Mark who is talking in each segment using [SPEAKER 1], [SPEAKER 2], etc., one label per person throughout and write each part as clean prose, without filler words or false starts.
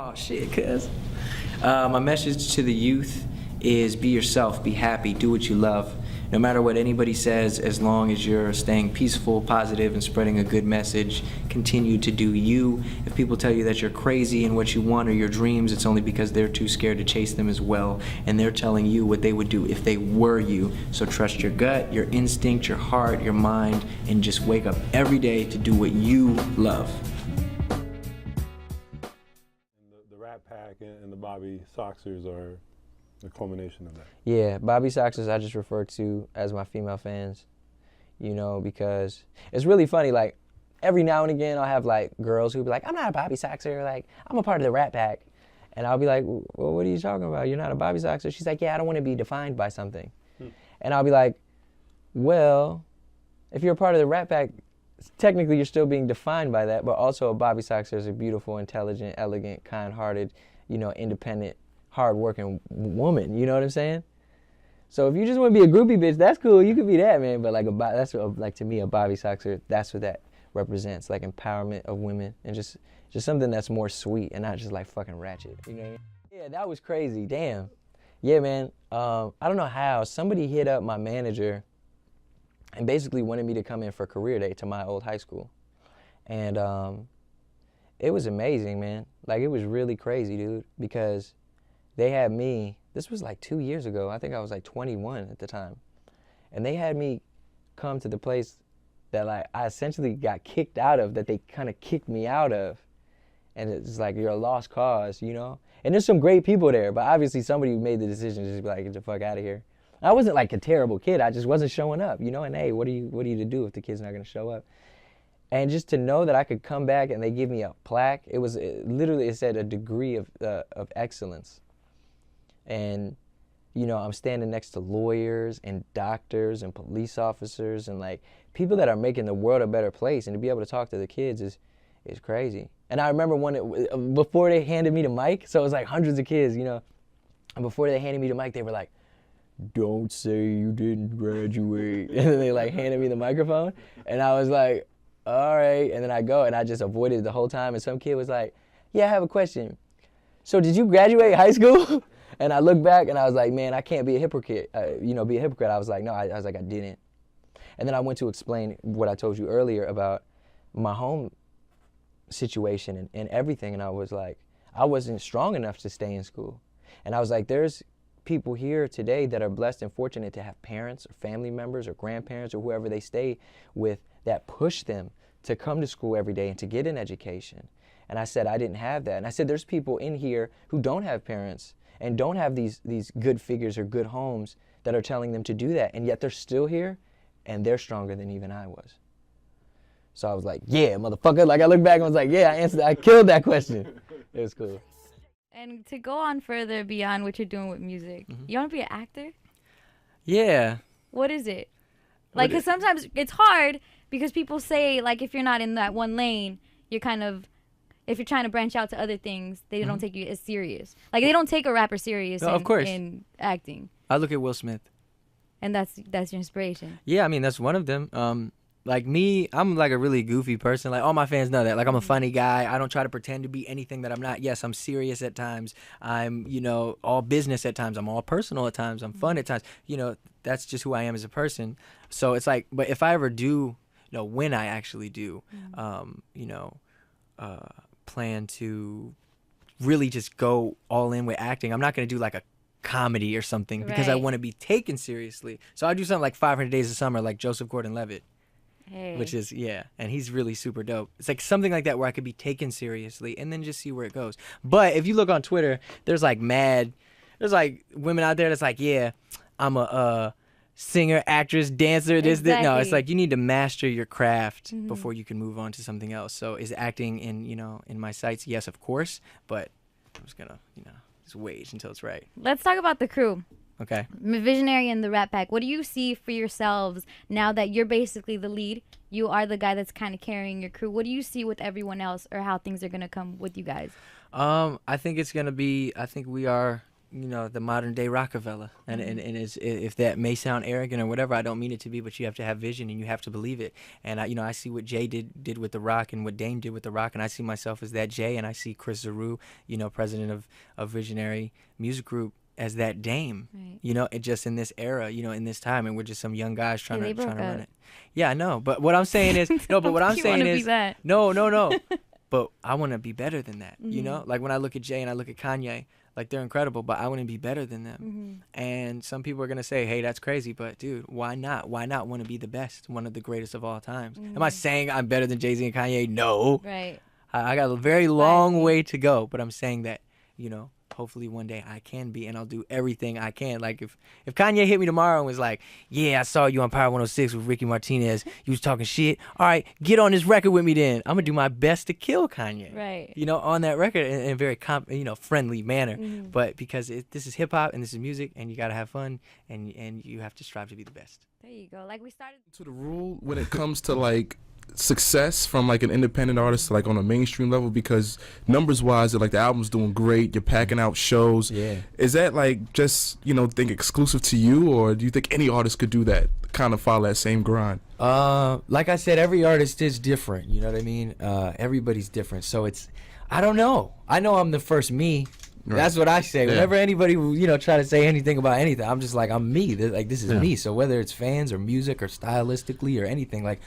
[SPEAKER 1] Oh shit, cuz. My message to the youth is be yourself, be happy, do what you love. No matter what anybody says, as long as you're staying peaceful, positive, and spreading a good message, continue to do you. If people tell you that you're crazy and what you want are your dreams, it's only because they're too scared to chase them as well, and they're telling you what they would do if they were you. So trust your gut, your instinct, your heart, your mind, and just wake up every day to do what you love.
[SPEAKER 2] The Rat Pack and the Bobby Soxers are the culmination of that.
[SPEAKER 3] Yeah, Bobby Soxers I just refer to as my female fans, you know, because it's really funny. Like, every now and again I'll have like girls who be like, I'm not a Bobby Soxer, like, I'm a part of the Rat Pack. And I'll be like, well, what are you talking about? You're not a Bobby Soxer? She's like, yeah, I don't want to be defined by something. And I'll be like, well, if you're a part of the Rat Pack, technically you're still being defined by that, but also a Bobby Soxer is a beautiful, intelligent, elegant, kind-hearted, you know, independent, hard-working woman, you know what I'm saying? So if you just want to be a groupie bitch, that's cool, you could be that, man, but like that's what, like, to me, a Bobby Soxer, that's what that represents, like empowerment of women and just something that's more sweet and not just like fucking ratchet, you know what I mean? Yeah, that was crazy, damn. Yeah, man, I don't know how, somebody hit up my manager and basically wanted me to come in for career day to my old high school. And it was amazing, man. Like, it was really crazy, dude, because they had me, this was like 2 years ago, I think I was like 21 at the time. And they had me come to the place that, like, I essentially got kicked out of, that they kind of kicked me out of. And it's like, you're a lost cause, you know? And there's some great people there, but obviously somebody made the decision to just be like, get the fuck out of here. I wasn't like a terrible kid, I just wasn't showing up, you know? And hey, what are you to do if the kid's not gonna show up? And just to know that I could come back and they give me a plaque, literally it said a degree of excellence. And, you know, I'm standing next to lawyers and doctors and police officers and like people that are making the world a better place, and to be able to talk to the kids is crazy. And I remember before they handed me the mic, so it was like hundreds of kids, you know, and before they handed me the mic, they were like, don't say you didn't graduate. And then they like handed me the microphone, and I was like, all right. And then I go, and I just avoided it the whole time, and some kid was like, yeah, I have a question. So did you graduate high school? And I looked back, and I was like, man, I can't be a hypocrite. I was like, no, I was like, I didn't. And then I went to explain what I told you earlier about my home situation and everything, and I was like, I wasn't strong enough to stay in school. And I was like, there's people here today that are blessed and fortunate to have parents or family members or grandparents or whoever they stay with that push them to come to school every day and to get an education. And I said, I didn't have that. And I said, there's people in here who don't have parents and don't have these good figures or good homes that are telling them to do that, and yet they're still here, and they're stronger than even I was. So I was like, yeah, motherfucker. Like, I looked back and was like, yeah, I killed that question. It was cool.
[SPEAKER 4] And to go on further beyond what you're doing with music, you want to be an actor?
[SPEAKER 1] Yeah.
[SPEAKER 4] What is it? Like, because sometimes it's hard because people say, like, if you're not in that one lane, you're kind of, if you're trying to branch out to other things, they don't take you as serious. Like, they don't take a rapper serious
[SPEAKER 1] of course.
[SPEAKER 4] In acting.
[SPEAKER 1] I look at Will Smith.
[SPEAKER 4] And that's your inspiration.
[SPEAKER 1] Yeah, I mean, that's one of them. Like me, I'm like a really goofy person. Like, all my fans know that. Like, I'm a funny guy. I don't try to pretend to be anything that I'm not. Yes, I'm serious at times. I'm, you know, all business at times. I'm all personal at times. I'm fun at times. You know, that's just who I am as a person. So it's like, but if I ever do, you know, when I actually do, you know, plan to really just go all in with acting, I'm not going to do like a comedy or something because I want to be taken seriously. So I do something like 500 Days of Summer, like Joseph Gordon-Levitt.
[SPEAKER 4] Hey.
[SPEAKER 1] Which is, yeah, and he's really super dope. It's like something like that where I could be taken seriously and then just see where it goes. But if you look on Twitter, there's like women out there that's like, yeah, I'm a singer, actress, dancer, this. No, it's like you need to master your craft before you can move on to something else. So is acting in my sights? Yes, of course, but I'm just gonna, just wait until it's right.
[SPEAKER 4] Let's talk about the crew.
[SPEAKER 1] Okay.
[SPEAKER 4] Visionary and the Rat Pack. What do you see for yourselves now that you're basically the lead? You are the guy that's kind of carrying your crew. What do you see with everyone else, or how things are going to come with you guys?
[SPEAKER 1] I think we are you know, the modern day Rockefeller. And if that may sound arrogant or whatever, I don't mean it to be, but you have to have vision and you have to believe it. And I see what Jay did with The Rock and what Dame did with The Rock, and I see myself as that Jay, and I see Chris Zaru, you know, president of Visionary Music Group, as that Dame.
[SPEAKER 4] Right.
[SPEAKER 1] You know, it just in this era, you know, in this time, and we're just some young guys trying
[SPEAKER 4] Hey,
[SPEAKER 1] to
[SPEAKER 4] they broke
[SPEAKER 1] run
[SPEAKER 4] up.
[SPEAKER 1] it. Yeah, I know. But what I'm saying is no, but what I'm
[SPEAKER 4] You
[SPEAKER 1] saying
[SPEAKER 4] wanna be
[SPEAKER 1] is
[SPEAKER 4] that.
[SPEAKER 1] no. But I want to be better than that. You
[SPEAKER 4] Mhm.
[SPEAKER 1] know, like when I look at Jay and I look at Kanye, like they're incredible, but I want to be better than them.
[SPEAKER 4] Mhm.
[SPEAKER 1] And some people are gonna say, "Hey, that's crazy," but dude, why not? Why not want to be the best, one of the greatest of all times? Am I
[SPEAKER 4] Mhm.
[SPEAKER 1] saying I'm better than Jay-Z and Kanye? No,
[SPEAKER 4] Right.
[SPEAKER 1] I got a very long
[SPEAKER 4] agree.
[SPEAKER 1] way to go, but I'm saying that, you know, hopefully one day I can be, and I'll do everything I can. Like if Kanye hit me tomorrow and was like, "Yeah, I saw you on Power 106 with Ricky Martinez. You was talking shit. All right, get on this record with me then." I'm gonna do my best to kill Kanye.
[SPEAKER 4] Right.
[SPEAKER 1] You know, on that record in a very friendly manner.
[SPEAKER 4] Mhm.
[SPEAKER 1] But because this is hip hop and this is music, and you gotta have fun, and you have to strive to be the best.
[SPEAKER 4] There you go. Like we started.
[SPEAKER 5] To the rule when it comes to like success from like an independent artist to like on a mainstream level, because numbers wise like the album's doing great, you're packing out shows.
[SPEAKER 1] Yeah.
[SPEAKER 5] Is that like just, you know, think exclusive to you, or do you think any artist could do that, kind of follow that same grind?
[SPEAKER 1] Like I said, every artist is different. You know what I mean? Everybody's different. So I don't know. I know I'm the first me.
[SPEAKER 5] Right.
[SPEAKER 1] That's what I say.
[SPEAKER 5] Yeah.
[SPEAKER 1] Whenever anybody, you know, try to say anything about anything, I'm just like, I'm me. This is me. So whether it's fans or music or stylistically or anything, like,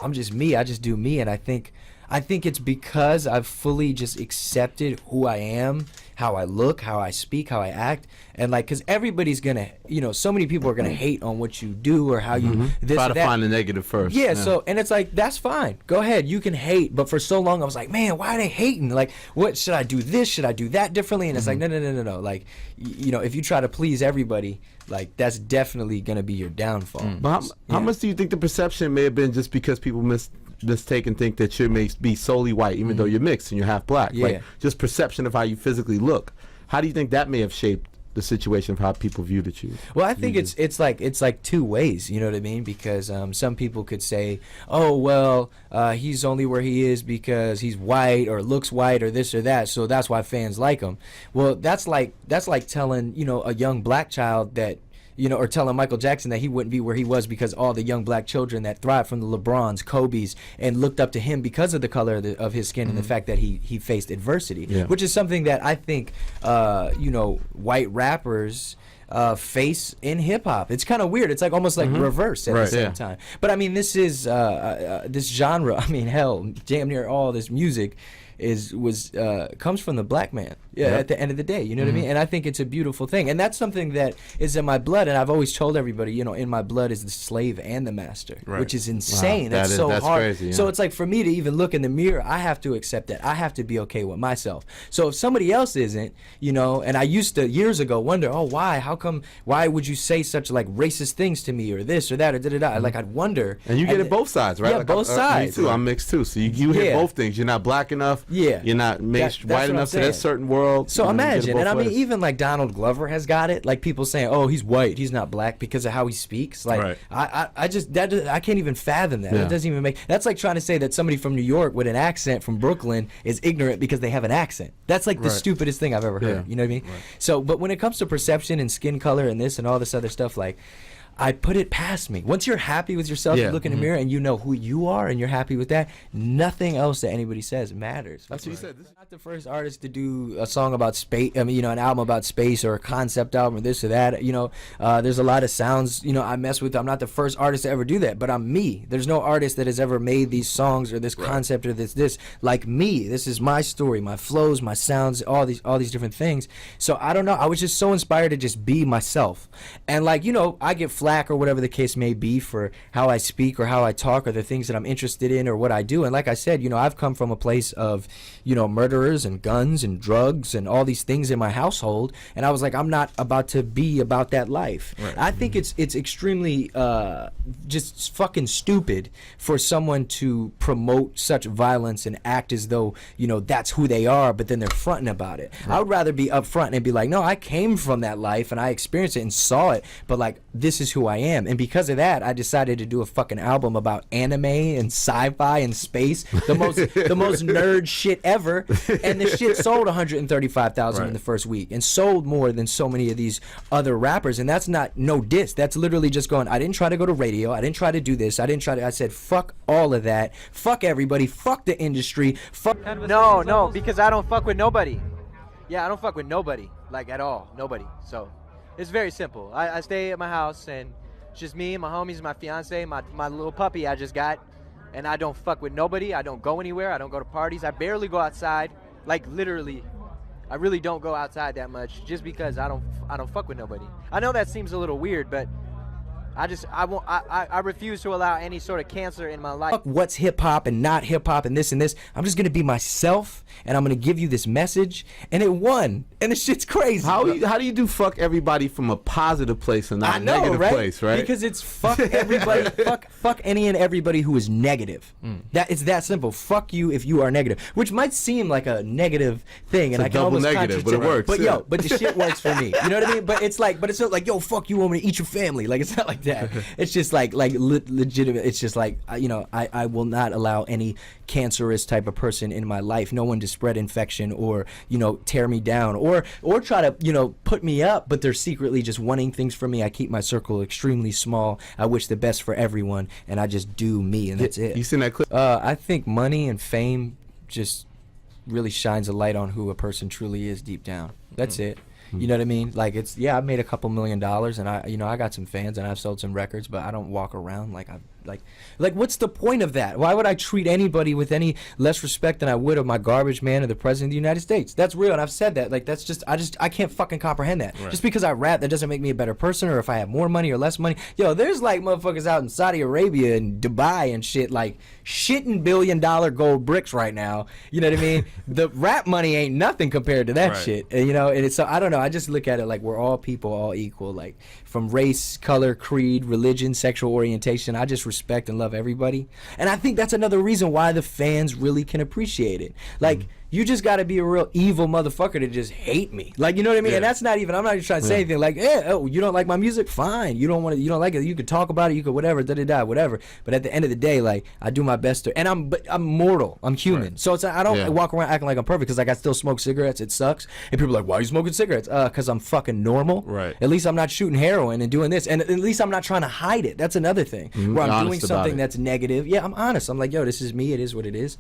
[SPEAKER 1] I'm just me. I just do me. And I think it's because I've fully just accepted who I am, how I look, how I speak, how I act. And like, cause everybody's gonna, you know, so many people are gonna hate on what you do or how you, this
[SPEAKER 6] Try
[SPEAKER 1] or
[SPEAKER 6] to
[SPEAKER 1] that.
[SPEAKER 6] find the negative first.
[SPEAKER 1] Yeah, so, and it's like, that's fine. Go ahead, you can hate. But for so long, I was like, man, why are they hating? Like, what, should I do this? Should I do that differently? And it's like, no. Like, you know, if you try to please everybody, like, that's definitely going to be your downfall.
[SPEAKER 6] But how much do you think the perception may have been just because people mistake and think that you may be solely white, even though you're mixed and you're half black?
[SPEAKER 1] Yeah.
[SPEAKER 6] Like, just perception of how you physically look. How do you think that may have shaped the situation of how people viewed you?
[SPEAKER 1] Well, I think it's like two ways, you know what I mean? Because some people could say, oh, well, he's only where he is because he's white or looks white or this or that, so that's why fans like him. Well, that's like telling, you know, a young black child that, you know, or telling Michael Jackson that he wouldn't be where he was because all the young black children that thrived from the LeBrons, Kobe's, and looked up to him because of the color of his skin and the fact that he faced adversity, which is something that I think, you know, white rappers face in hip hop. It's kind of weird. It's like almost like reverse at the same time. But I mean, this is this genre. I mean, hell, damn near all this music comes from the black man. At the end of the day, you know what I mean? And I think it's a beautiful thing, and that's something that is in my blood. And I've always told everybody, you know, in my blood is the slave and the master, which is insane.
[SPEAKER 6] Wow.
[SPEAKER 1] That's
[SPEAKER 6] That's
[SPEAKER 1] hard.
[SPEAKER 6] crazy,
[SPEAKER 1] So it's like, for me to even look in the mirror, I have to accept that. I have to be okay with myself. So if somebody else isn't, you know, and I used to years ago wonder, oh, why? How come? Why would you say such like racist things to me or this or that or da-da-da? Like, I'd wonder.
[SPEAKER 6] And you get it both sides, right?
[SPEAKER 1] Yeah,
[SPEAKER 6] Like,
[SPEAKER 1] both sides.
[SPEAKER 6] Me too. I'm mixed too. So you hear both things. You're not black enough.
[SPEAKER 1] Yeah.
[SPEAKER 6] You're not mixed
[SPEAKER 1] That's
[SPEAKER 6] white
[SPEAKER 1] what I'm
[SPEAKER 6] enough to that
[SPEAKER 1] saying.
[SPEAKER 6] certain world.
[SPEAKER 1] So
[SPEAKER 6] You get it
[SPEAKER 1] imagine,
[SPEAKER 6] both
[SPEAKER 1] and I mean,
[SPEAKER 6] ways.
[SPEAKER 1] even like Donald Glover has got it. Like, people saying, "Oh, he's white, he's not black," because of how he speaks. Like,
[SPEAKER 5] Right.
[SPEAKER 1] I can't even fathom that.
[SPEAKER 6] Yeah.
[SPEAKER 1] It doesn't even make. That's like trying to say that somebody from New York with an accent from Brooklyn is ignorant because they have an accent. That's like the stupidest thing I've ever heard.
[SPEAKER 6] Yeah.
[SPEAKER 1] You know what I mean? So, but when it comes to perception and skin color and this and all this other stuff, like, I put it past me. Once you're happy with yourself, you look in the mirror and you know who you are and you're happy with that, nothing else that anybody says matters.
[SPEAKER 6] That's what you said. This
[SPEAKER 1] I'm not the first artist to do a song about space. I mean, you know, an album about space or a concept album or this or that. You know, there's a lot of sounds, you know, I mess with. I'm not the first artist to ever do that, but I'm me. There's no artist that has ever made these songs or this concept or this like me. This is my story, my flows, my sounds, all these different things. So I don't know. I was just so inspired to just be myself. And like, you know, I get flack or whatever the case may be for how I speak or how I talk or the things that I'm interested in or what I do. And like I said, you know, I've come from a place of, you know, murderers and guns and drugs and all these things in my household. And I was like, I'm not about to be about that life. I think it's extremely just fucking stupid for someone to promote such violence and act as though, you know, that's who they are, but then they're fronting about it. I would rather be upfront and be like, no, I came from that life and I experienced it and saw it, but like, this is who I am. And because of that, I decided to do a fucking album about anime and sci-fi and space, the most nerd shit ever. And the shit sold 135,000 in the first week, and sold more than so many of these other rappers. And that's not no diss. That's literally just going, I didn't try to go to radio. I didn't try to do this. I said, fuck all of that. Fuck everybody. Fuck the industry. Fuck. No, because I don't fuck with nobody. Yeah, I don't fuck with nobody, like at all. Nobody. So it's very simple. I stay at my house, and it's just me, my homies, my fiance, my little puppy I just got. And I don't fuck with nobody. I don't go anywhere. I don't go to parties. I barely go outside. Like literally, I really don't go outside that much, just because I don't fuck with nobody. I know that seems a little weird, but I refuse to allow any sort of cancer in my life. Fuck what's hip hop and not hip hop and this and this. I'm just gonna be myself, and I'm gonna give you this message. And it won, and the shit's crazy.
[SPEAKER 6] How do you do fuck everybody from a positive place and not a negative place, right?
[SPEAKER 1] Because it's fuck everybody, fuck any and everybody who is negative. That it's that simple. Fuck you if you are negative, which might seem like a negative thing, and I can
[SPEAKER 6] double
[SPEAKER 1] almost
[SPEAKER 6] negative, but it works.
[SPEAKER 1] But but the shit works for me. You know what I mean? But it's not like, yo, fuck you, want me to eat your family? Like, it's not like that. It's just like legitimate. It's just like, I will not allow any cancerous type of person in my life, no one to spread infection or tear me down or try to put me up, but they're secretly just wanting things from me. I keep my circle extremely small. I wish the best for everyone, and I just do me, and that's it.
[SPEAKER 6] You seen that clip?
[SPEAKER 1] I think money and fame just really shines a light on who a person truly is deep down. That's it. You know what I mean? Like, I made a couple $1 million, and I got some fans, and I've sold some records, but I don't walk around like what's the point of that? Why would I treat anybody with any less respect than I would of my garbage man or the president of the United States? That's real, and I've said that. Like, that's just I can't fucking comprehend that. Right. Just because I rap, that doesn't make me a better person, or if I have more money or less money. Yo, there's like motherfuckers out in Saudi Arabia and Dubai and shit, like shitting $1 billion gold bricks right now. You know what I mean? The rap money ain't nothing compared to that shit. And it's, so I don't know. I just look at it like we're all people, all equal. Like, from race, color, creed, religion, sexual orientation, I just respect and love everybody. And I think that's another reason why the fans really can appreciate it. Like, you just got to be a real evil motherfucker to just hate me. Like, you know what I mean? And that's not even, I'm not even trying to say anything like, you don't like my music? Fine. You don't like it. You could talk about it. You could whatever, whatever. But at the end of the day, like, I do my best to, and I'm mortal. I'm human. Right. So I don't walk around acting like I'm perfect, because like I still smoke cigarettes. It sucks. And people are like, why are you smoking cigarettes? Because I'm fucking normal.
[SPEAKER 6] Right.
[SPEAKER 1] At least I'm not shooting heroin and doing this. And at least I'm not trying to hide it. That's another thing. Where I'm doing something that's negative. Yeah, I'm honest. I'm like, yo, this is me. It is what it is.